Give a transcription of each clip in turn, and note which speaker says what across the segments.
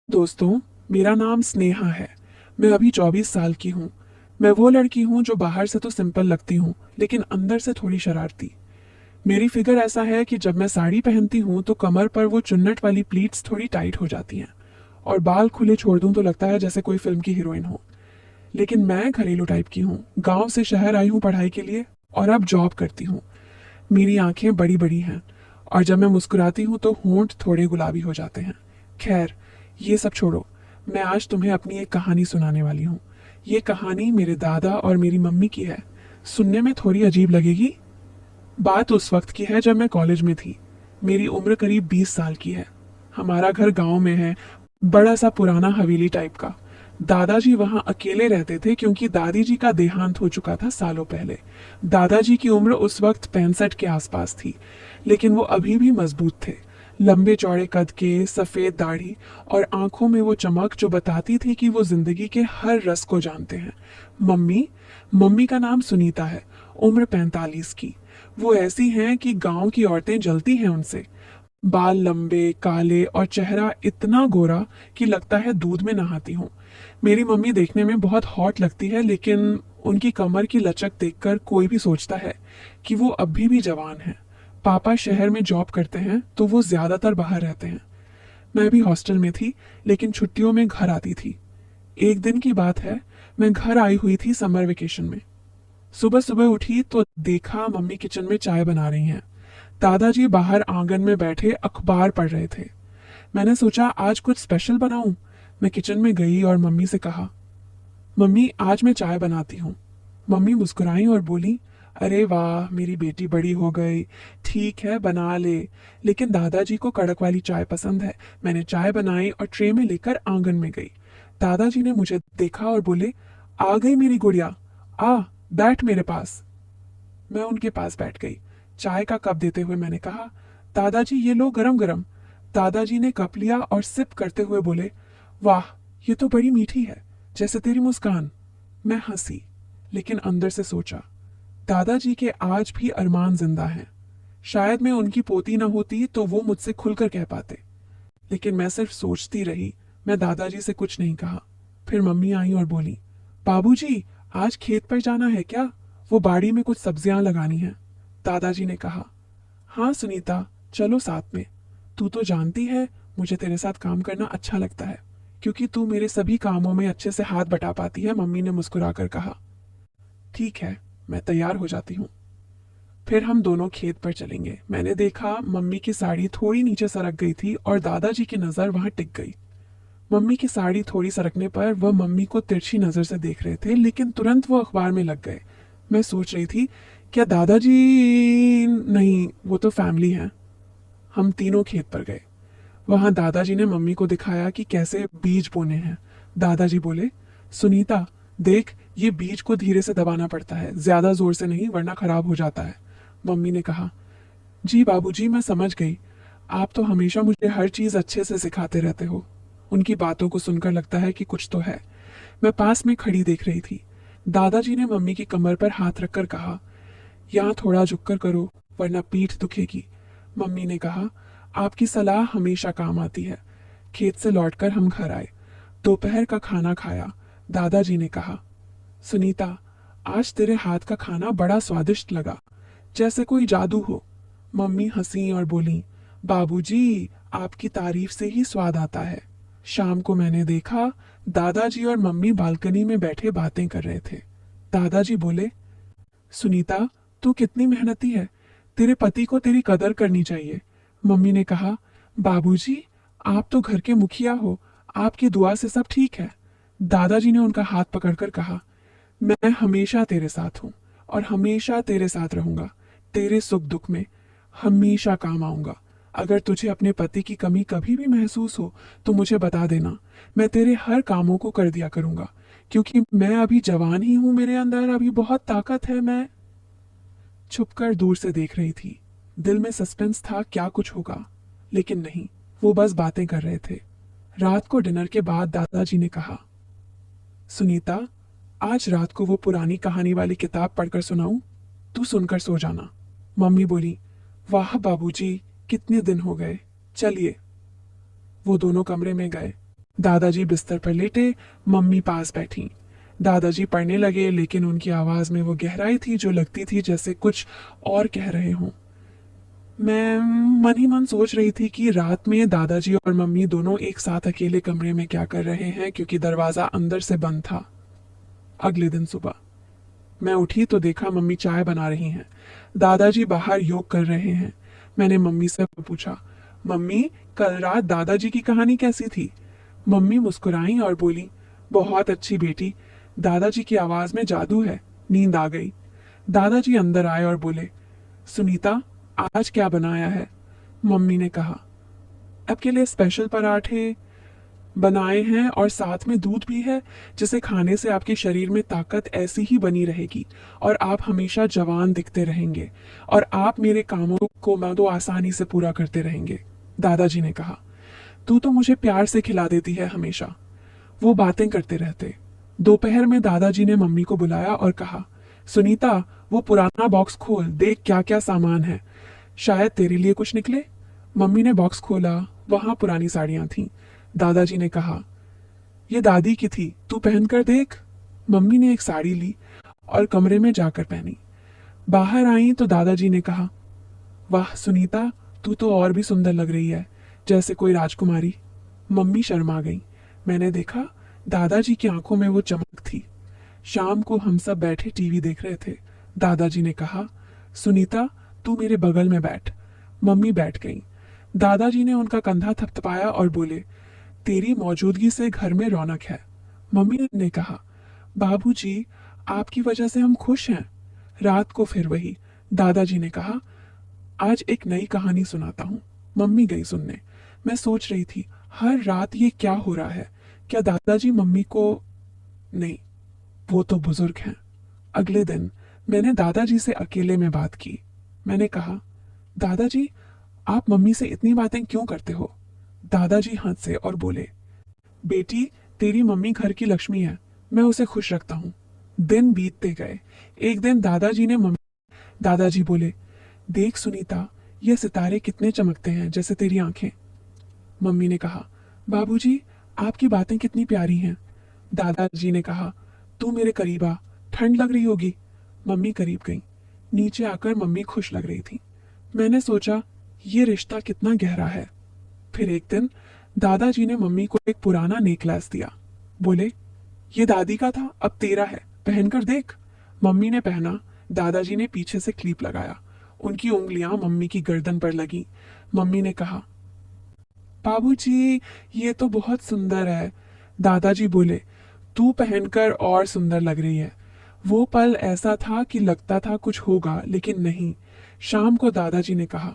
Speaker 1: दोस्तों, मेरा नाम स्नेहा है। मैं अभी 24 साल की हूँ। मैं वो लड़की हूँ जो बाहर से तो सिंपल लगती हूँ, लेकिन अंदर से थोड़ी शरारती। मेरी फिगर ऐसा है कि जब मैं साड़ी पहनती हूँ तो कमर पर वो चुन्नट वाली प्लीट्स थोड़ी टाइट हो जाती हैं और बाल खुले छोड़ दूं तो लगता है जैसे कोई फिल्म की हीरोइन हो। लेकिन मैं घरेलू टाइप की हूँ। गांव से शहर आई हूँ पढ़ाई के लिए और अब जॉब करती हूँ। मेरी आंखें बड़ी बड़ी हैं और जब मैं मुस्कुराती हूँ तो होंठ थोड़े गुलाबी हो जाते हैं। खैर, ये सब छोड़ो। मैं आज तुम्हें अपनी एक कहानी सुनाने वाली हूँ। ये कहानी मेरे दादा और मेरी मम्मी की है। सुनने में थोड़ी अजीब लगेगी। बात उस वक्त की है जब मैं कॉलेज में थी। मेरी उम्र करीब 20 साल की है। हमारा घर गांव में है, बड़ा सा पुराना हवेली टाइप का। दादाजी वहां अकेले रहते थे क्योंकि दादी जी का देहांत हो चुका था सालों पहले। दादाजी की उम्र उस वक्त 65 के आसपास थी, लेकिन वो अभी भी मजबूत थे। लंबे चौड़े कद के, सफेद दाढ़ी और आंखों में वो चमक जो बताती थी कि वो जिंदगी के हर रस को जानते हैं। मम्मी मम्मी का नाम सुनीता है, उम्र 45 की। वो ऐसी हैं कि गांव की औरतें जलती हैं उनसे। बाल लंबे काले और चेहरा इतना गोरा कि लगता है दूध में नहाती हूँ। मेरी मम्मी देखने में बहुत हॉट लगती है, लेकिन उनकी कमर की लचक देखकर कोई भी सोचता है कि वो अभी भी जवान है। पापा शहर में जॉब करते हैं तो वो ज्यादातर बाहर रहते हैं। मैं भी हॉस्टल में थी, लेकिन छुट्टियों में घर आती थी। एक दिन की बात है, मैं घर आई हुई थी समर वेकेशन में। सुबह सुबह उठी तो देखा मम्मी किचन में चाय बना रही हैं। दादाजी बाहर आंगन में बैठे अखबार पढ़ रहे थे। मैंने सोचा आज कुछ स्पेशल बनाऊं। मैं किचन में गई और मम्मी से कहा, मम्मी आज मैं चाय बनाती हूँ। मम्मी मुस्कुराई और बोली, अरे वाह मेरी बेटी बड़ी हो गई, ठीक है बना ले। लेकिन दादाजी को कड़क वाली चाय पसंद है। मैंने चाय बनाई और ट्रे में लेकर आंगन में गई। दादाजी ने मुझे देखा और बोले, आ गई मेरी गुड़िया, आ बैठ मेरे पास। मैं उनके पास बैठ गई। चाय का कप देते हुए मैंने कहा, दादाजी ये लो गरम गरम। दादाजी ने कप लिया और सिप करते हुए बोले, वाह ये तो बड़ी मीठी है, जैसे तेरी मुस्कान। मैं हंसी, लेकिन अंदर से सोचा, दादाजी के आज भी अरमान जिंदा हैं। शायद मैं उनकी पोती न होती तो वो मुझसे खुलकर कह पाते। लेकिन मैं सिर्फ सोचती रही। मैं दादाजी से कुछ नहीं कहा। फिर मम्मी आई और बोली, बाबूजी आज खेत पर जाना है क्या? वो बाड़ी में कुछ सब्जियां लगानी है। दादाजी ने कहा, हाँ सुनीता, चलो साथ में। तू तो जानती है मुझे तेरे साथ काम करना अच्छा लगता है, क्योंकि तू मेरे सभी कामों में अच्छे से हाथ बटा पाती है। मम्मी ने मुस्कुराकर कहा, ठीक है, मैं तैयार हो जाती हूँ। फिर हम दोनों खेत पर चलेंगे। मैंने देखा मम्मी की साड़ी थोड़ी नीचे सरक गई थी और दादाजी की नजर वहां टिक गई। मम्मी की साड़ी थोड़ी सरकने पर वह मम्मी को तिरछी नजर से देख रहे थे, लेकिन तुरंत वो अखबार में लग गए। मैं सोच रही थी, क्या दादाजी नहीं, वो तो फैमिली है। हम तीनों खेत पर गए। वहां दादाजी ने मम्मी को दिखाया कि कैसे बीज बोने हैं। दादाजी बोले, सुनीता देख, ये बीज को धीरे से दबाना पड़ता है, ज्यादा जोर से नहीं वरना खराब हो जाता है। मम्मी ने कहा, जी बाबूजी मैं समझ गई। आप तो हमेशा मुझे हर चीज अच्छे से सिखाते रहते हो। उनकी बातों को सुनकर लगता है कि कुछ तो है। मैं पास में खड़ी देख रही थी। दादाजी ने मम्मी की कमर पर हाथ रखकर कहा, यहाँ थोड़ा झुककर करो वरना पीठ दुखेगी। मम्मी ने कहा, आपकी सलाह हमेशा काम आती है। खेत से लौटकर हम घर आए। दोपहर का खाना खाया। दादाजी ने कहा, सुनीता आज तेरे हाथ का खाना बड़ा स्वादिष्ट लगा, जैसे कोई जादू हो। मम्मी हंसी और बोली, बाबूजी आपकी तारीफ से ही स्वाद आता है। शाम को मैंने देखा दादाजी और मम्मी बालकनी में बैठे बातें कर रहे थे। दादाजी बोले, सुनीता तू कितनी मेहनती है, तेरे पति को तेरी कदर करनी चाहिए। मम्मी ने कहा, बाबूजी आप तो घर के मुखिया हो, आपकी दुआ से सब ठीक है। दादाजी ने उनका हाथ पकड़कर कहा, मैं हमेशा तेरे साथ हूँ और हमेशा तेरे साथ रहूंगा। तेरे सुख दुख में हमेशा काम आऊंगा। अगर तुझे अपने पति की कमी कभी भी महसूस हो तो मुझे बता देना। मैं तेरे हर कामों को कर दिया करूंगा, क्योंकि मैं अभी जवान ही हूं, मेरे अंदर अभी बहुत ताकत है। मैं छुपकर दूर से देख रही थी। दिल में सस्पेंस था क्या कुछ होगा, लेकिन नहीं, वो बस बातें कर रहे थे। रात को डिनर के बाद दादाजी ने कहा, सुनीता आज रात को वो पुरानी कहानी वाली किताब पढ़कर सुनाऊं? तू सुनकर सो जाना। मम्मी बोली, वाह बाबूजी कितने दिन हो गए, चलिए। वो दोनों कमरे में गए। दादाजी बिस्तर पर लेटे, मम्मी पास बैठी। दादाजी पढ़ने लगे, लेकिन उनकी आवाज में वो गहराई थी जो लगती थी जैसे कुछ और कह रहे हों। मैं मन ही मन सोच रही थी कि रात में दादाजी और मम्मी दोनों एक साथ अकेले कमरे में क्या कर रहे हैं, क्योंकि दरवाजा अंदर से बंद था। अगले दिन सुबह मैं उठी तो देखा मम्मी चाय बना रही हैं। दादाजी बाहर योग कर रहे हैं। मैंने मम्मी से पूछा, मम्मी कल रात दादाजी की कहानी कैसी थी? मम्मी मुस्कुराई और बोली, बहुत अच्छी बेटी, दादाजी की आवाज में जादू है। नींद आ गई। दादाजी अंदर आए और बोले, सुनीता आज क्या बनाया है? मम्मी ने कहा, आपके लिए स्पेशल पराठे बनाए हैं और साथ में दूध भी है, जिसे खाने से आपके शरीर में ताकत ऐसी ही बनी रहेगी और आप हमेशा जवान दिखते रहेंगे और आप मेरे कामों को मदो आसानी से पूरा करते रहेंगे। दादाजी ने कहा, तू तो मुझे प्यार से खिला देती है हमेशा। वो बातें करते रहते। दोपहर में दादाजी ने मम्मी को बुलाया और कहा, सुनीता वो पुराना बॉक्स खोल, देख क्या क्या सामान है, शायद तेरे लिए कुछ निकले। मम्मी ने बॉक्स खोला, वहां पुरानी साड़ियां थीं। दादाजी ने कहा, ये दादी की थी, तू पहन कर देख। मम्मी ने एक साड़ी ली और कमरे में जाकर पहनी। बाहर आई तो दादाजी ने कहा, वाह सुनीता, तू तो और भी सुंदर लग रही है, जैसे कोई राजकुमारी। मम्मी शर्मा गई। मैंने देखा दादाजी की आंखों में वो चमक थी। शाम को हम सब बैठे टीवी देख रहे थे। दादाजी ने कहा, सुनीता तू मेरे बगल में बैठ। मम्मी बैठ गई। दादाजी ने उनका कंधा थपथपाया और बोले, तेरी मौजूदगी से घर में रौनक है। मम्मी ने कहा, बाबूजी आपकी वजह से हम खुश हैं। रात को फिर वही। दादाजी ने कहा, आज एक नई कहानी सुनाता हूँ। मम्मी गई सुनने। मैं सोच रही थी, हर रात ये क्या हो रहा है? क्या दादाजी मम्मी को... नहीं, वो तो बुजुर्ग हैं। अगले दिन मैंने दादाजी से अकेले में बात की। मैंने कहा, दादाजी आप मम्मी से इतनी बातें क्यों करते हो? दादाजी हंसे और बोले, बेटी तेरी मम्मी घर की लक्ष्मी है, मैं उसे खुश रखता हूँ। दिन बीतते गए। एक दिन दादाजी बोले, देख सुनीता, ये सितारे कितने चमकते हैं जैसे तेरी आंखें। मम्मी ने कहा, बाबूजी आपकी बातें कितनी प्यारी हैं। दादाजी ने कहा, तू मेरे करीब आ, ठंड लग रही होगी। मम्मी करीब गई। नीचे आकर मम्मी खुश लग रही थी। मैंने सोचा, ये रिश्ता कितना गहरा है। फिर एक दिन दादाजी ने मम्मी को एक पुराना नेकलेस दिया। बोले, ये दादी का था, अब तेरा है, पहनकर देख। मम्मी ने पहना। दादाजी ने पीछे से क्लिप लगाया। उनकी उंगलियां मम्मी की गर्दन पर लगी। मम्मी ने कहा, बाबूजी ये तो बहुत सुंदर है। दादाजी बोले, तू पहनकर और सुंदर लग रही है। वो पल ऐसा था कि लगता था कुछ होगा, लेकिन नहीं। शाम को दादाजी ने कहा,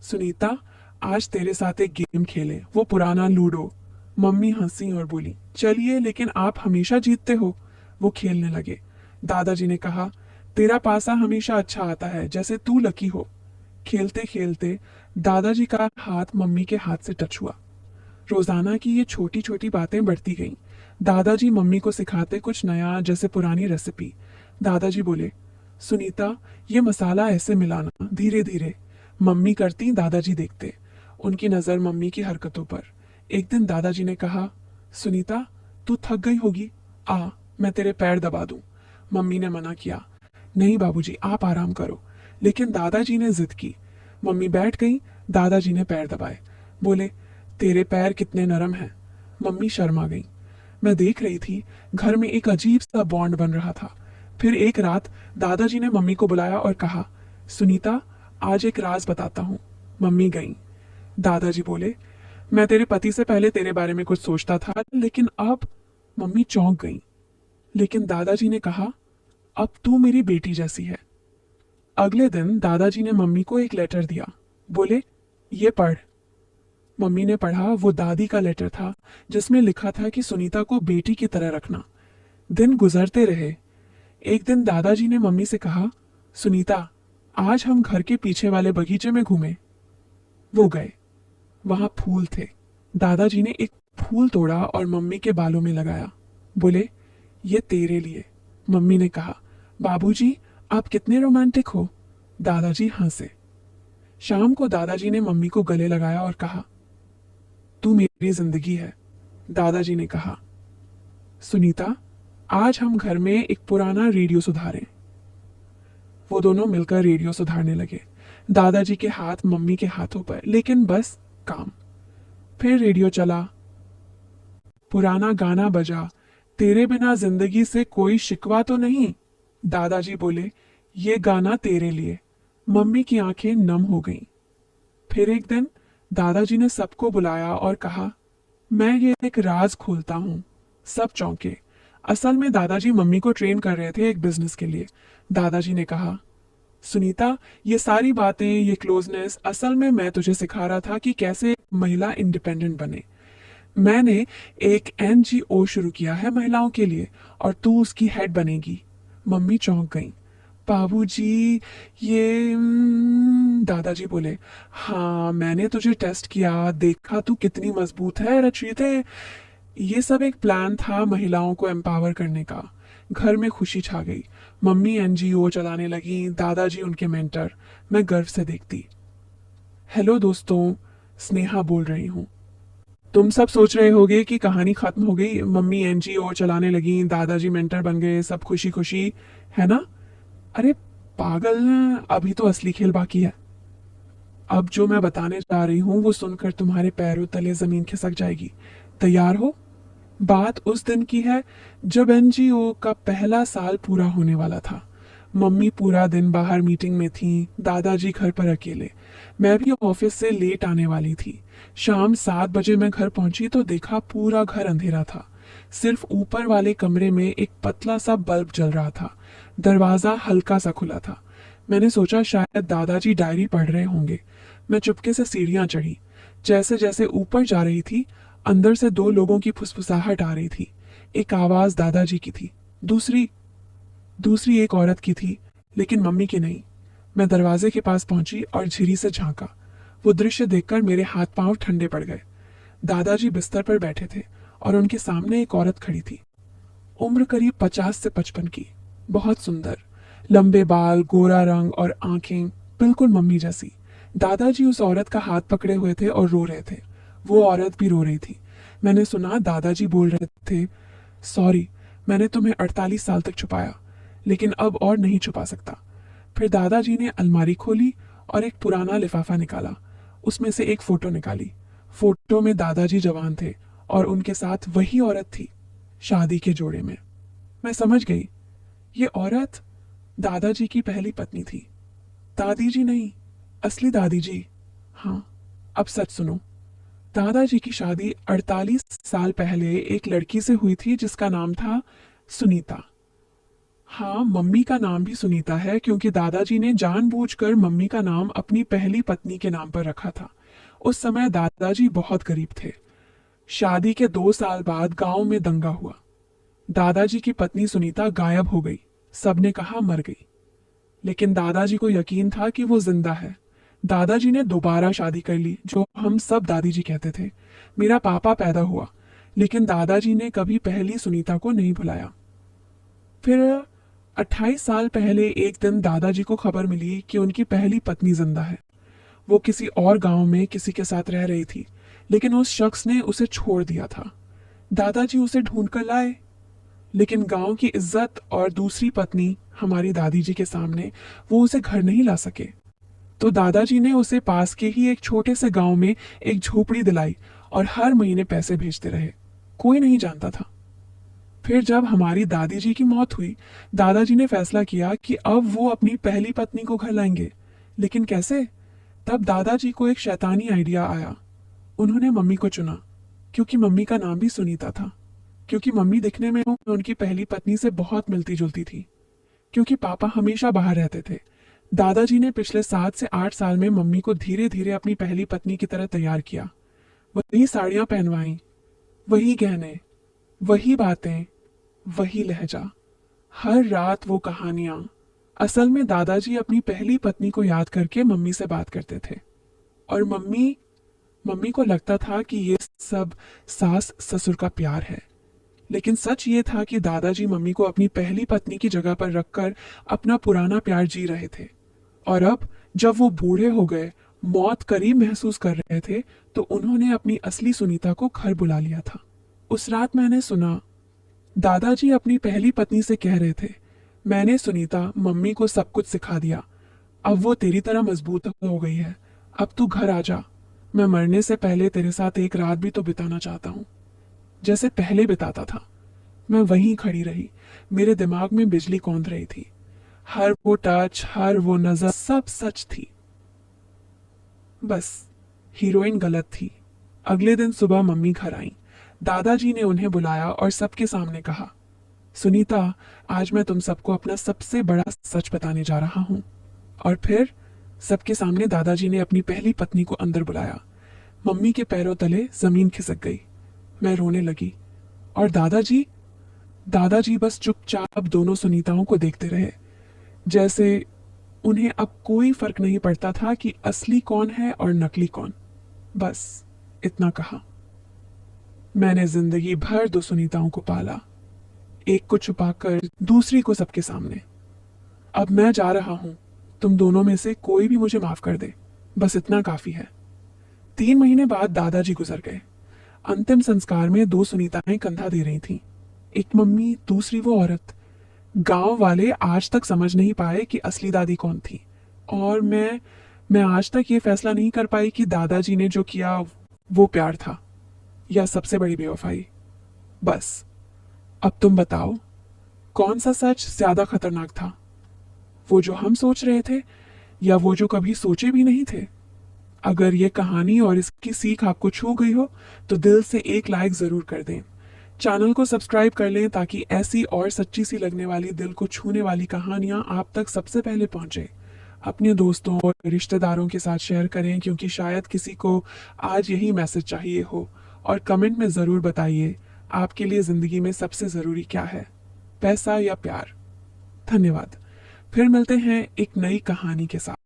Speaker 1: सुनीता आज तेरे साथ एक गेम खेले, वो पुराना लूडो। मम्मी हंसी और बोली, चलिए, लेकिन आप हमेशा जीतते हो। वो खेलने लगे। दादाजी ने कहा, तेरा पासा हमेशा अच्छा आता है, जैसे तू लकी हो। खेलते खेलते दादाजी का हाथ मम्मी के हाथ से टच हुआ। रोजाना की ये छोटी छोटी बातें बढ़ती गईं। दादाजी मम्मी को सिखाते कुछ नया, जैसे पुरानी रेसिपी। दादाजी बोले, सुनीता ये मसाला ऐसे मिलाना, धीरे धीरे। मम्मी करती, दादाजी देखते। उनकी नजर मम्मी की हरकतों पर। एक दिन दादाजी ने कहा, सुनीता तू थक गई होगी, आ मैं तेरे पैर दबा दूं। मम्मी ने मना किया, नहीं बाबूजी आप आराम करो। लेकिन दादाजी ने जिद की। मम्मी बैठ गई। दादाजी ने पैर दबाए। बोले, तेरे पैर कितने नरम हैं। मम्मी शर्मा गई। मैं देख रही थी, घर में एक अजीब सा बॉन्ड बन रहा था। फिर एक रात दादाजी ने मम्मी को बुलाया और कहा, सुनीता आज एक राज बताता हूँ। मम्मी गई। दादाजी बोले, मैं तेरे पति से पहले तेरे बारे में कुछ सोचता था, लेकिन अब... मम्मी चौंक गई। लेकिन दादाजी ने कहा, अब तू मेरी बेटी जैसी है। अगले दिन दादाजी ने मम्मी को एक लेटर दिया। बोले, ये पढ़। मम्मी ने पढ़ा। वो दादी का लेटर था, जिसमें लिखा था कि सुनीता को बेटी की तरह रखना। दिन गुजरते रहे। एक दिन दादाजी ने मम्मी से कहा, सुनीता आज हम घर के पीछे वाले बगीचे में घूमे। वो गए। वहां फूल थे। दादाजी ने एक फूल तोड़ा और मम्मी के बालों में लगाया। बोले, ये तेरे लिए। मम्मी ने कहा, बाबूजी आप कितने रोमांटिक हो। दादाजी हंसे। शाम को दादाजी ने मम्मी को गले लगाया और कहा, तू मेरी जिंदगी है, दादाजी ने कहा, सुनीता, आज हम घर में एक पुराना रेडियो सुधारें। वो दोनों मिलकर रेडियो सुधारने लगे। दादाजी के हाथ मम्मी के हाथों पर, लेकिन बस काम। फिर रेडियो चला। पुराना गाना बजा, तेरे बिना जिंदगी से कोई शिकवा तो नहीं। दादाजी बोले, ये गाना तेरे लिए। मम्मी की आंखें नम हो गईं। फिर एक दिन दादाजी ने सबको बुलाया और कहा, मैं ये एक राज खोलता हूं। सब चौंके। असल में दादाजी मम्मी को ट्रेन कर रहे थे एक बिजनेस के लिए। दादाजी ने कहा, सुनीता, ये सारी बातें, ये क्लोजनेस, असल में मैं तुझे सिखा रहा था कि कैसे महिला इंडिपेंडेंट बने। मैंने एक एनजीओ शुरू किया है महिलाओं के लिए, और तू उसकी हेड बनेगी। मम्मी चौंक गई। बाबूजी, ये दादाजी बोले, हाँ, मैंने तुझे टेस्ट किया, देखा तू कितनी मजबूत है रचयिते। ये सब एक प्लान था महिलाओं को एम्पावर करने का। घर में खुशी छा गई। मम्मी एनजीओ चलाने लगी, दादाजी उनके मेंटर। मैं गर्व से देखती। हेलो दोस्तों, स्नेहा बोल रही हूँ। तुम सब सोच रहे होगे कि कहानी खत्म हो गई, मम्मी एनजीओ चलाने लगी, दादाजी मेंटर बन गए, सब खुशी खुशी, है ना? अरे पागल, अभी तो असली खेल बाकी है। अब जो मैं बताने जा रही हूँ वो सुनकर तुम्हारे पैरों तले जमीन खिसक जाएगी। तैयार हो? बात उस दिन की है जब एनजीओ का पहला साल पूरा होने वाला था। मम्मी पूरा दिन बाहर मीटिंग में थी, दादाजी घर पर अकेले। मैं भी ऑफिस से लेट आने वाली थी। शाम 7 बजे मैं घर पहुंची तो देखा पूरा घर अंधेरा था। सिर्फ ऊपर वाले कमरे में एक पतला सा बल्ब जल रहा था। दरवाजा हल्का सा खुला था। मैंने सोचा शायद दादाजी डायरी पढ़ रहे होंगे। मैं चुपके से सीढ़ियां चढ़ी। जैसे जैसे ऊपर जा रही थी, अंदर से 2 लोगों की फुसफुसाहट आ रही थी। एक आवाज दादाजी की थी, दूसरी दूसरी एक औरत की थी, लेकिन मम्मी की नहीं। मैं दरवाजे के पास पहुंची और झिरी से झांका। वो दृश्य देखकर मेरे हाथ पांव ठंडे पड़ गए। दादाजी बिस्तर पर बैठे थे और उनके सामने एक औरत खड़ी थी। उम्र करीब 50 से 55 की, बहुत सुंदर, लंबे बाल, गोरा रंग और आंखें बिल्कुल मम्मी जैसी। दादाजी उस औरत का हाथ पकड़े हुए थे और रो रहे थे। वो औरत भी रो रही थी। मैंने सुना दादाजी बोल रहे थे, सॉरी, मैंने तुम्हें 48 साल तक छुपाया, लेकिन अब और नहीं छुपा सकता। फिर दादाजी ने अलमारी खोली और एक पुराना लिफाफा निकाला। उसमें से एक फोटो निकाली। फोटो में दादाजी जवान थे और उनके साथ वही औरत थी, शादी के जोड़े में। मैं समझ गई, ये औरत दादाजी की पहली पत्नी थी। दादी जी नहीं, असली दादी जी। हाँ, अब सच सुनो। दादाजी की शादी 48 साल पहले एक लड़की से हुई थी जिसका नाम था सुनीता। हाँ, मम्मी का नाम भी सुनीता है क्योंकि दादाजी ने जानबूझकर मम्मी का नाम अपनी पहली पत्नी के नाम पर रखा था। उस समय दादाजी बहुत गरीब थे। शादी के 2 साल बाद गांव में दंगा हुआ। दादाजी की पत्नी सुनीता गायब हो गई। सबने कहा मर गई, लेकिन दादाजी को यकीन था कि वो जिंदा है। दादाजी ने दोबारा शादी कर ली, जो हम सब दादी जी कहते थे। मेरा पापा पैदा हुआ, लेकिन दादाजी ने कभी पहली सुनीता को नहीं भुलाया। फिर 28 साल पहले एक दिन दादाजी को खबर मिली कि उनकी पहली पत्नी जिंदा है। वो किसी और गांव में किसी के साथ रह रही थी, लेकिन उस शख्स ने उसे छोड़ दिया था। दादाजी उसे ढूंढ कर लाए, लेकिन गांव की इज्जत और दूसरी पत्नी हमारी दादी जी के सामने वो उसे घर नहीं ला सके। तो दादाजी ने उसे पास के ही एक छोटे से गांव में एक झोपड़ी दिलाई और हर महीने पैसे भेजते रहे। कोई नहीं जानता था। फिर जब हमारी दादी जी की मौत हुई, दादाजी ने फैसला किया कि अब वो अपनी पहली पत्नी को घर लाएंगे। लेकिन कैसे? तब दादाजी को एक शैतानी आइडिया आया। उन्होंने मम्मी को चुना, क्योंकि मम्मी का नाम भी सुनीता था, क्योंकि मम्मी दिखने में उनकी पहली पत्नी से बहुत मिलती जुलती थी, क्योंकि पापा हमेशा बाहर रहते थे। दादाजी ने पिछले 7 से 8 साल में मम्मी को धीरे धीरे अपनी पहली पत्नी की तरह तैयार किया। वही साड़ियां पहनवाई, वही गहने, वही बातें, वही लहजा, हर रात वो कहानियां। असल में दादाजी अपनी पहली पत्नी को याद करके मम्मी से बात करते थे, और मम्मी मम्मी को लगता था कि ये सब सास ससुर का प्यार है। लेकिन सच ये था कि दादाजी मम्मी को अपनी पहली पत्नी की जगह पर रखकर अपना पुराना प्यार जी रहे थे। और अब जब वो बूढ़े हो गए, मौत करीब महसूस कर रहे थे, तो उन्होंने अपनी असली सुनीता को घर बुला लिया था। उस रात मैंने सुना दादाजी अपनी पहली पत्नी से कह रहे थे, मैंने सुनीता मम्मी को सब कुछ सिखा दिया, अब वो तेरी तरह मजबूत हो गई है, अब तू घर आ जा, मैं मरने से पहले तेरे साथ एक रात भी तो बिताना चाहता हूँ, जैसे पहले बिताता था। मैं वहीं खड़ी रही, मेरे दिमाग में बिजली कौंध रही थी, हर वो टच, हर वो नजर, सब सच थी। बस हीरोइन गलत थी। अगले दिन सुबह मम्मी घर आई। दादाजी ने उन्हें बुलाया और सबके सामने कहा, सुनीता, आज मैं तुम सबको अपना सबसे बड़ा सच बताने जा रहा हूं। और फिर सबके सामने दादाजी ने अपनी पहली पत्नी को अंदर बुलाया। मम्मी के पैरों तले जमीन खिसक गई। मैं रोने लगी। और दादाजी दादाजी बस चुपचाप दोनों सुनीताओं को देखते रहे, जैसे उन्हें अब कोई फर्क नहीं पड़ता था कि असली कौन है और नकली कौन। बस इतना कहा। मैंने जिंदगी भर दो सुनीताओं को पाला, एक को छुपाकर, दूसरी को सबके सामने। अब मैं जा रहा हूं, तुम दोनों में से कोई भी मुझे माफ कर दे, बस इतना काफी है। 3 महीने बाद दादाजी गुजर गए। अंतिम संस्कार में दो सुनीताएं कंधा दे रही थीं, एक मम्मी, दूसरी वो औरत। गांव वाले आज तक समझ नहीं पाए कि असली दादी कौन थी। और मैं आज तक ये फैसला नहीं कर पाई कि दादाजी ने जो किया वो प्यार था या सबसे बड़ी बेवफाई। बस अब तुम बताओ, कौन सा सच ज्यादा खतरनाक था, वो जो हम सोच रहे थे या वो जो कभी सोचे भी नहीं थे? अगर ये कहानी और इसकी सीख आपको छू गई हो तो दिल से एक लाइक जरूर कर दें। चैनल को सब्सक्राइब कर लें ताकि ऐसी और सच्ची सी लगने वाली, दिल को छूने वाली कहानियां आप तक सबसे पहले पहुंचे। अपने दोस्तों और रिश्तेदारों के साथ शेयर करें, क्योंकि शायद किसी को आज यही मैसेज चाहिए हो। और कमेंट में ज़रूर बताइए, आपके लिए ज़िंदगी में सबसे ज़रूरी क्या है, पैसा या प्यार? धन्यवाद। फिर मिलते हैं एक नई कहानी के साथ।